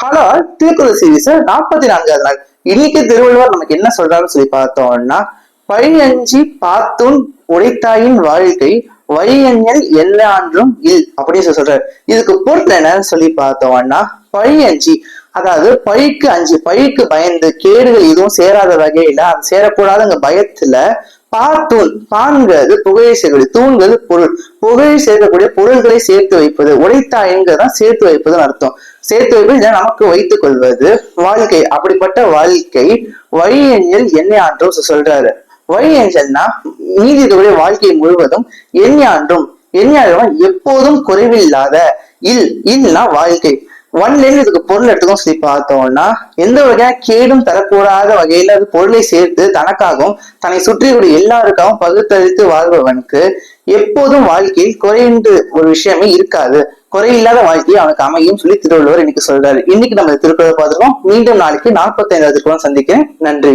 ஆனால் திருக்குறள் சீரீஸ் 44வது நாள். இன்னைக்கு திருவள்ளுவர் நமக்கு என்ன சொல்றாருன்னு சொல்லி பார்த்தோம்னா, பழியஞ்சி பாத்துன் உடைத்தாயின் வாழ்க்கை வழியஞ்சல் எல்லான்றும் இல் அப்படின்னு சொல்றாரு. இதுக்கு பொருள் என்னன்னு சொல்லி பார்த்தோம்னா, பழியஞ்சி அதாவது பழிக்கு அஞ்சு, பழிக்கு பயந்து கேடுகள் எதுவும் சேராத வகையில அது சேரக்கூடாதுங்க பயத்துல பாத்தூன் பான்கிறது புகழை சேர்க்கக்கூடிய தூண்கள் பொருள், புகழை சேர்க்கக்கூடிய பொருள்களை சேர்த்து வைப்பது, உடைத்தாயங்கிறதான் சேர்த்து வைப்பதுன்னு அர்த்தம். சேர்த்து வைப்பது நமக்கு வைத்துக் கொள்வது வாழ்க்கை. அப்படிப்பட்ட வாழ்க்கை வழியெண்ணில் எண்ணெயாற்றும் சொல்றாரு. வழியெஞ்சல்னா நீதி இருக்கக்கூடிய வாழ்க்கை முழுவதும் எண்ணெயாற்றும், எண்ணெயாற்றும் எப்போதும் குறைவில்லாத இல்னா வாழ்க்கை. ஒன்லேருந்து இதுக்கு பொருள் எடுத்துக்கும் சொல்லி பார்த்தோம்னா, எந்த வகையான கேடும் தரக்கூடாத வகையில அது பொருளை சேர்த்து தனக்காகவும் தன்னை சுற்றிக்கூடிய எல்லாருக்காகவும் பகுத்தளித்து வாழ்பவனுக்கு எப்போதும் வாழ்க்கையில் குறைந்து ஒரு விஷயமே இருக்காது, குறையில்லாத வாழ்க்கையை அவனுக்கு அமையும் சொல்லி திருவள்ளுவர் இன்னைக்கு சொல்றாரு. இன்னைக்கு நம்ம திருக்குறள் பார்த்துருக்கோம். மீண்டும் நாளைக்கு 45வது திருக்குறள் சந்திக்கிறேன். நன்றி.